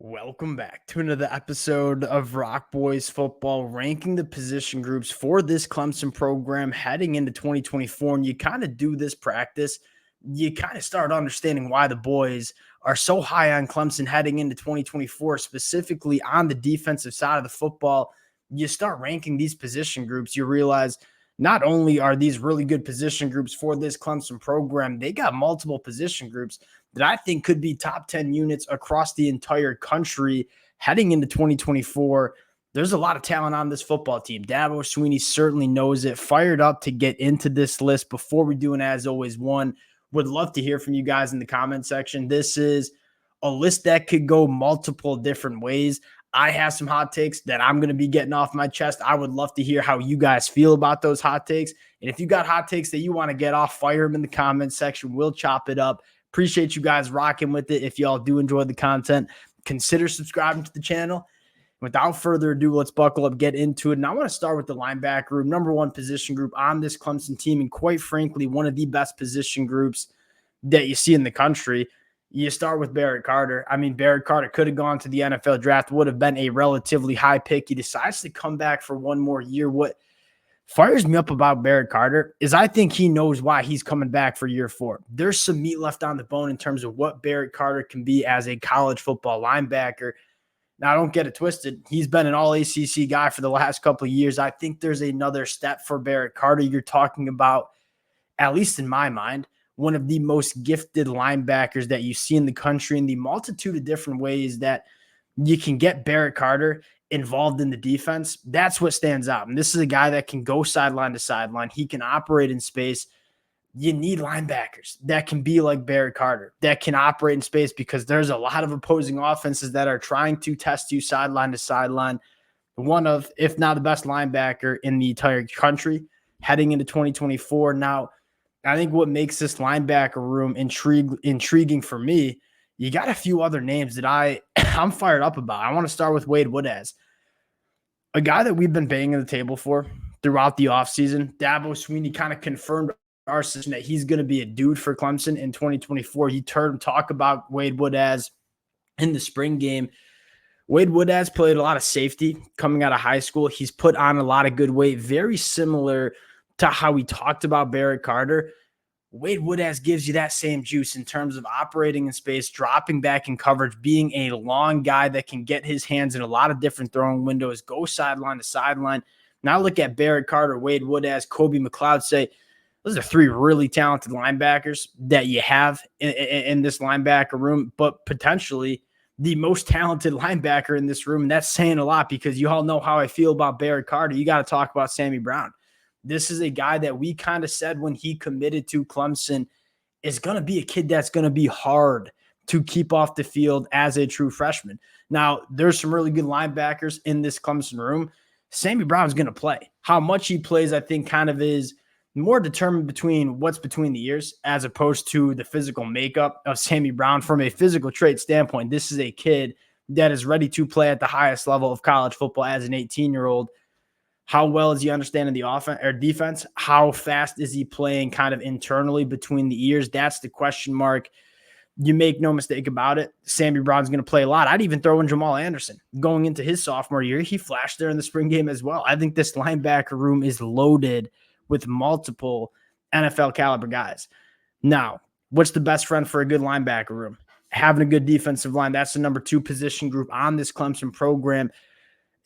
Welcome back to another episode of Rock Boys Football, ranking the position groups for this Clemson program heading into 2024. And you kind of do this practice, you kind of start understanding why the boys are so high on Clemson heading into 2024, specifically on the defensive side of the football. You start ranking these position groups, you realize not only are these really good position groups for this Clemson program, they got multiple position groups that I think could be top 10 units across the entire country heading into 2024. There's a lot of talent on this football team. Dabo Swinney certainly knows it. Fired up to get into this list. Before we do, and as always, would love to hear from you guys in the comment section. This is a list that could go multiple different ways. I have some hot takes that I'm going to be getting off my chest. I would love to hear how you guys feel about those hot takes. And if you got hot takes that you want to get off, fire them in the comment section. We'll chop it up. Appreciate you guys rocking with it. If y'all do enjoy the content, consider subscribing to the channel. Without further ado, let's buckle up, get into it. And I want to start with the linebacker group, number one position group on this Clemson team, and quite frankly, one of the best position groups that you see in the country. You start with Barrett Carter. I mean, Barrett Carter could have gone to the NFL draft, would have been a relatively high pick. He decides to come back for one more year. What fires me up about Barrett Carter is I think he knows why he's coming back for year 4. There's some meat left on the bone in terms of what Barrett Carter can be as a college football linebacker. Now, don't get it twisted. He's been an all-ACC guy for the last couple of years. I think there's another step for Barrett Carter. You're talking about, at least in my mind, one of the most gifted linebackers that you see in the country, in the multitude of different ways that you can get Barrett Carter involved in the defense. That's what stands out. And this is a guy that can go sideline to sideline. He can operate in space. You need linebackers that can be like Barrett Carter, that can operate in space, because there's a lot of opposing offenses that are trying to test you sideline to sideline. One of, if not the best linebacker in the entire country heading into 2024. Now, I think what makes this linebacker room intriguing for me, you got a few other names that I'm fired up about. I want to start with Wade Woodaz, a guy that we've been banging the table for throughout the offseason. Dabo Swinney kind of confirmed our system that he's going to be a dude for Clemson in 2024. You heard him talk about Wade Woodaz in the spring game. Wade Woodaz played a lot of safety coming out of high school. He's put on a lot of good weight, very similar to how we talked about Barrett Carter. Wade Woodaz gives you that same juice in terms of operating in space, dropping back in coverage, being a long guy that can get his hands in a lot of different throwing windows, go sideline to sideline. Now look at Barrett Carter, Wade Woodaz, Kobe McLeod. Say those are 3 really talented linebackers that you have in this linebacker room, but potentially the most talented linebacker in this room. And that's saying a lot, because you all know how I feel about Barrett Carter. You got to talk about Sammy Brown. This is a guy that we kind of said when he committed to Clemson is going to be a kid that's going to be hard to keep off the field as a true freshman. Now, there's some really good linebackers in this Clemson room. Sammy Brown's going to play. How much he plays, I think, kind of is more determined between what's between the ears as opposed to the physical makeup of Sammy Brown. From a physical trait standpoint, this is a kid that is ready to play at the highest level of college football as an 18-year-old. How well is he understanding the offense or defense? How fast is he playing kind of internally between the ears? That's the question mark. You make no mistake about it. Sammy Brown's going to play a lot. I'd even throw in Jamal Anderson going into his sophomore year. He flashed there in the spring game as well. I think this linebacker room is loaded with multiple NFL caliber guys. Now, what's the best friend for a good linebacker room? Having a good defensive line. That's the number 2 position group on this Clemson program.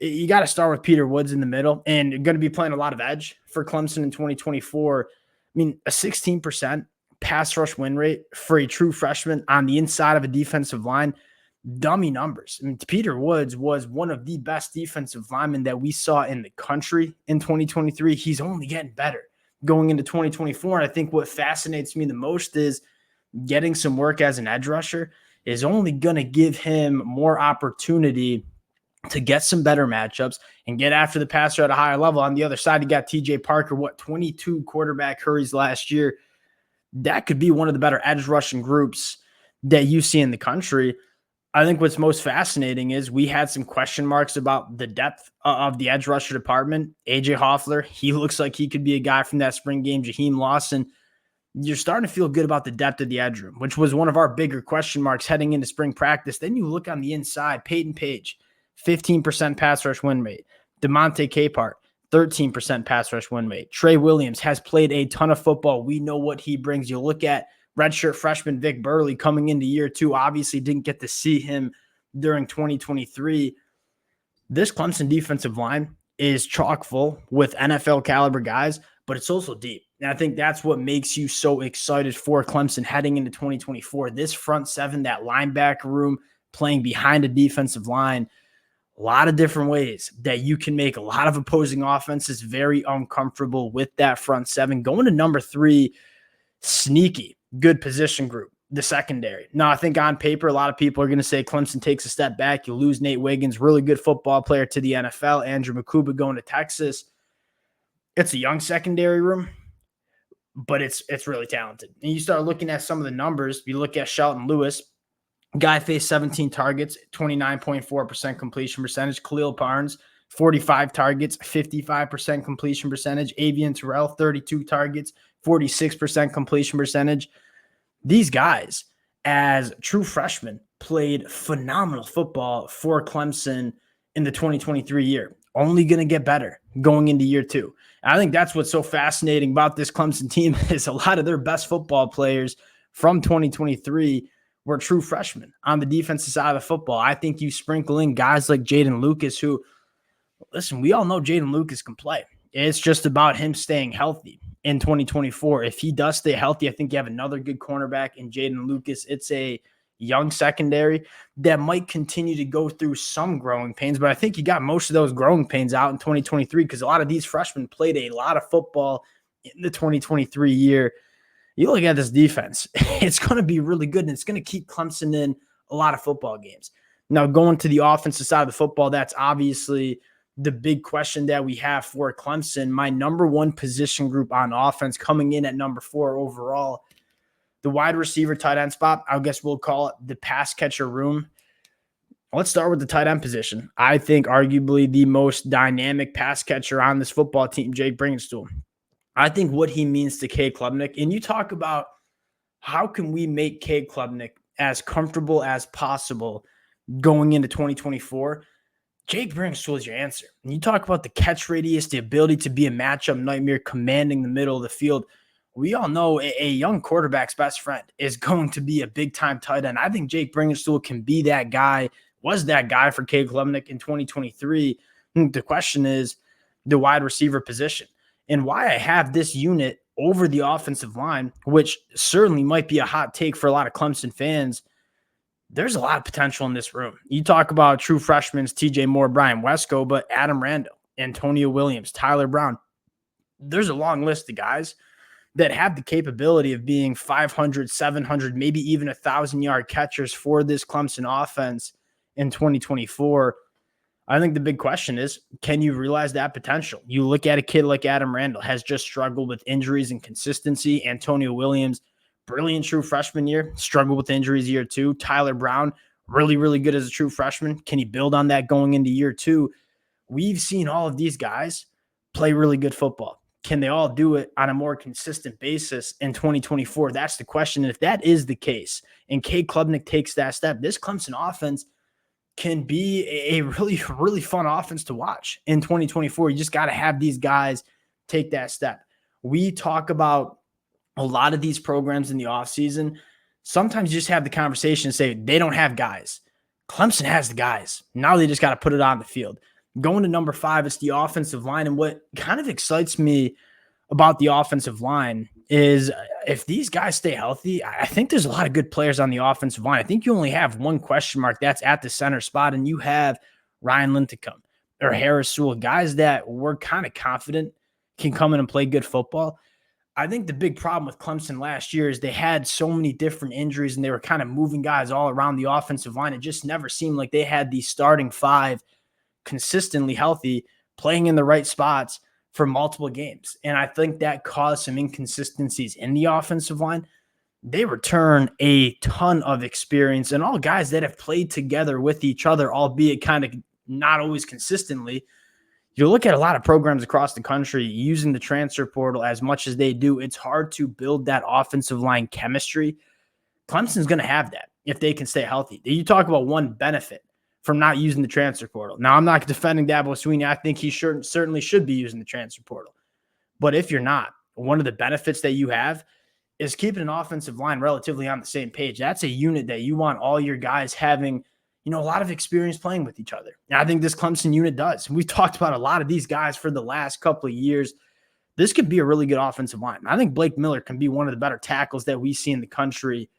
You got to start with Peter Woods in the middle, and you're going to be playing a lot of edge for Clemson in 2024. I mean, a 16% pass rush win rate for a true freshman on the inside of a defensive line, dummy numbers. I mean, Peter Woods was one of the best defensive linemen that we saw in the country in 2023. He's only getting better going into 2024. And I think what fascinates me the most is getting some work as an edge rusher is only going to give him more opportunity to get some better matchups and get after the passer at a higher level. On the other side, you got TJ Parker, 22 quarterback hurries last year. That could be one of the better edge rushing groups that you see in the country. I think what's most fascinating is we had some question marks about the depth of the edge rusher department. AJ Hoffler, he looks like he could be a guy from that spring game. Jaheim Lawson, you're starting to feel good about the depth of the edge room, which was one of our bigger question marks heading into spring practice. Then you look on the inside, Peyton Page, 15% pass rush win rate. DeMonte Capehart, 13% pass rush win rate. Trey Williams has played a ton of football. We know what he brings. You look at redshirt freshman Vic Burley coming into year two, obviously didn't get to see him during 2023. This Clemson defensive line is chock full with NFL caliber guys, but it's also deep. And I think that's what makes you so excited for Clemson heading into 2024. This front seven, that linebacker room playing behind a defensive line, a lot of different ways that you can make a lot of opposing offenses very uncomfortable with that front seven. Going to number 3, sneaky, good position group, the secondary. Now, I think on paper, a lot of people are going to say Clemson takes a step back. You lose Nate Wiggins, really good football player, to the NFL. Andrew Makuba going to Texas. It's a young secondary room, but it's really talented. And you start looking at some of the numbers. You look at Shelton Lewis. Guy faced 17 targets, 29.4% completion percentage. Khalil Barnes, 45 targets, 55% completion percentage. Avian Terrell, 32 targets, 46% completion percentage. These guys, as true freshmen, played phenomenal football for Clemson in the 2023 year. Only going to get better going into year two. And I think that's what's so fascinating about this Clemson team is a lot of their best football players from 2023 were true freshmen on the defensive side of the football. I think you sprinkle in guys like Jaden Lucas, who, listen, we all know Jaden Lucas can play. It's just about him staying healthy in 2024. If he does stay healthy, I think you have another good cornerback in Jaden Lucas. It's a young secondary that might continue to go through some growing pains, but I think you got most of those growing pains out in 2023 because a lot of these freshmen played a lot of football in the 2023 year. You look at this defense, it's going to be really good, and it's going to keep Clemson in a lot of football games. Now, going to the offensive side of the football, that's obviously the big question that we have for Clemson. My number one position group on offense coming in at number 4 overall, the wide receiver tight end spot. I guess we'll call it the pass catcher room. Let's start with the tight end position. I think arguably the most dynamic pass catcher on this football team, Jake Bringenstool. I think what he means to Cade Klubnik, and you talk about how can we make Cade Klubnik as comfortable as possible going into 2024, Jake Bringenstool is your answer. And you talk about the catch radius, the ability to be a matchup nightmare, commanding the middle of the field. We all know a young quarterback's best friend is going to be a big-time tight end. I think Jake Bringenstool can be that guy, was that guy for Cade Klubnik in 2023. The question is the wide receiver position. And why I have this unit over the offensive line, which certainly might be a hot take for a lot of Clemson fans, there's a lot of potential in this room. You talk about true freshmen, TJ Moore, Brian Wesco, but Adam Randall, Antonio Williams, Tyler Brown. There's a long list of guys that have the capability of being 500, 700, maybe even 1,000-yard catchers for this Clemson offense in 2024. I think the big question is, can you realize that potential? You look at a kid like Adam Randall, has just struggled with injuries and consistency. Antonio Williams, brilliant true freshman year, struggled with injuries year 2. Tyler Brown, really, really good as a true freshman. Can he build on that going into year 2? We've seen all of these guys play really good football. Can they all do it on a more consistent basis in 2024? That's the question. And if that is the case, and Cade Klubnik takes that step, this Clemson offense can be a really, really fun offense to watch in 2024. You just got to have these guys take that step. We talk about a lot of these programs in the offseason. Sometimes you just have the conversation and say they don't have guys. Clemson has the guys. Now they just got to put it on the field. Going to number 5, it's the offensive line. And what kind of excites me about the offensive line is if these guys stay healthy, I think there's a lot of good players on the offensive line. I think you only have one question mark, that's at the center spot, and you have Ryan Linthicum or Harris Sewell, guys that we're kind of confident can come in and play good football. I think the big problem with Clemson last year is they had so many different injuries and they were kind of moving guys all around the offensive line. It just never seemed like they had these starting 5 consistently healthy, playing in the right spots for multiple games. And I think that caused some inconsistencies in the offensive line. They return a ton of experience and all guys that have played together with each other, albeit kind of not always consistently. You look at a lot of programs across the country using the transfer portal as much as they do, it's hard to build that offensive line chemistry. Clemson's going to have that if they can stay healthy. You talk about one benefit from not using the transfer portal. Now, I'm not defending Dabo Swinney. I think he certainly should be using the transfer portal. But if you're not, one of the benefits that you have is keeping an offensive line relatively on the same page. That's a unit that you want all your guys having, a lot of experience playing with each other. And I think this Clemson unit does. We've talked about a lot of these guys for the last couple of years. This could be a really good offensive line. I think Blake Miller can be one of the better tackles that we see in the country.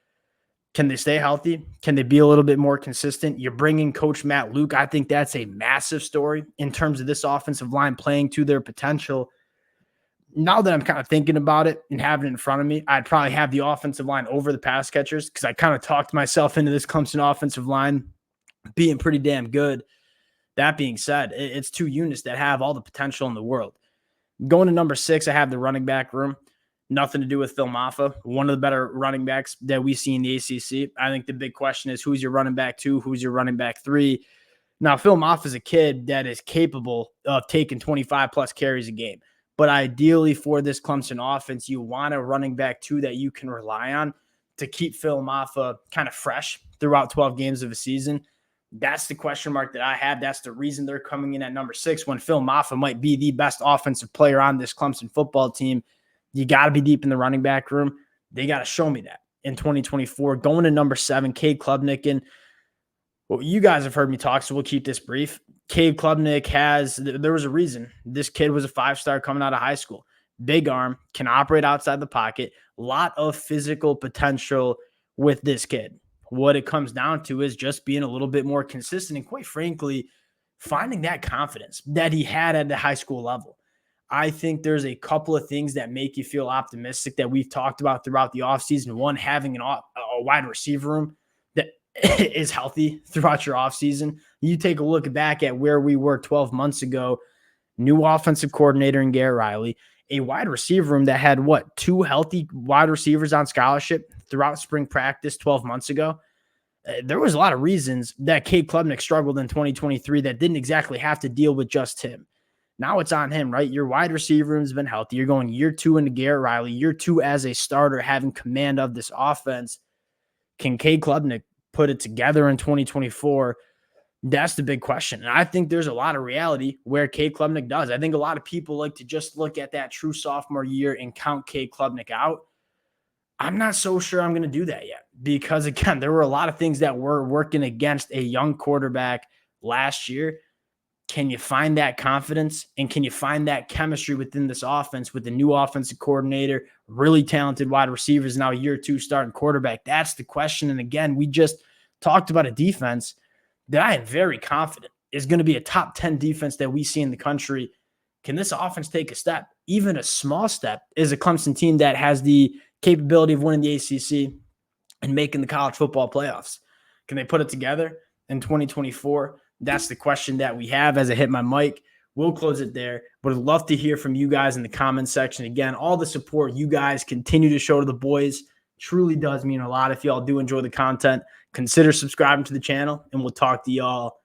Can they stay healthy? Can they be a little bit more consistent? You're bringing Coach Matt Luke. I think that's a massive story in terms of this offensive line playing to their potential. Now that I'm kind of thinking about it and having it in front of me, I'd probably have the offensive line over the pass catchers because I kind of talked myself into this Clemson offensive line being pretty damn good. That being said, it's two units that have all the potential in the world. Going to number 6, I have the running back room. Nothing to do with Phil Maffa, one of the better running backs that we see in the ACC. I think the big question is who's your running back 2, who's your running back 3. Now, Phil Maffa is a kid that is capable of taking 25-plus carries a game. But ideally for this Clemson offense, you want a running back 2 that you can rely on to keep Phil Maffa kind of fresh throughout 12 games of a season. That's the question mark that I have. That's the reason they're coming in at number 6 when Phil Maffa might be the best offensive player on this Clemson football team. You got to be deep in the running back room. They got to show me that in 2024. Going to number 7, Cade Klubnik. Well, you guys have heard me talk, so we'll keep this brief. Cade Klubnik there was a reason. This kid was a 5-star coming out of high school. Big arm, can operate outside the pocket. A lot of physical potential with this kid. What it comes down to is just being a little bit more consistent and, quite frankly, finding that confidence that he had at the high school level. I think there's a couple of things that make you feel optimistic that we've talked about throughout the offseason. One, having a wide receiver room that is healthy throughout your offseason. You take a look back at where we were 12 months ago, new offensive coordinator in Garrett Riley, a wide receiver room that had 2 healthy wide receivers on scholarship throughout spring practice 12 months ago. There was a lot of reasons that Cade Klubnik struggled in 2023 that didn't exactly have to deal with just him. Now it's on him, right? Your wide receiver room has been healthy. You're going year 2 into Garrett Riley, year 2 as a starter, having command of this offense. Can Cade Klubnik put it together in 2024? That's the big question. And I think there's a lot of reality where Cade Klubnik does. I think a lot of people like to just look at that true sophomore year and count Cade Klubnik out. I'm not so sure I'm going to do that yet because, again, there were a lot of things that were working against a young quarterback last year. Can you find that confidence and can you find that chemistry within this offense with the new offensive coordinator, really talented wide receivers, now year 2 starting quarterback? That's the question. And again, we just talked about a defense that I am very confident is going to be a top 10 defense that we see in the country. Can this offense take a step, even a small step, is a Clemson team that has the capability of winning the ACC and making the college football playoffs? Can they put it together in 2024? That's the question that we have as I hit my mic. We'll close it there, but I'd love to hear from you guys in the comments section. Again, all the support you guys continue to show to the boys truly does mean a lot. If y'all do enjoy the content, consider subscribing to the channel, and we'll talk to y'all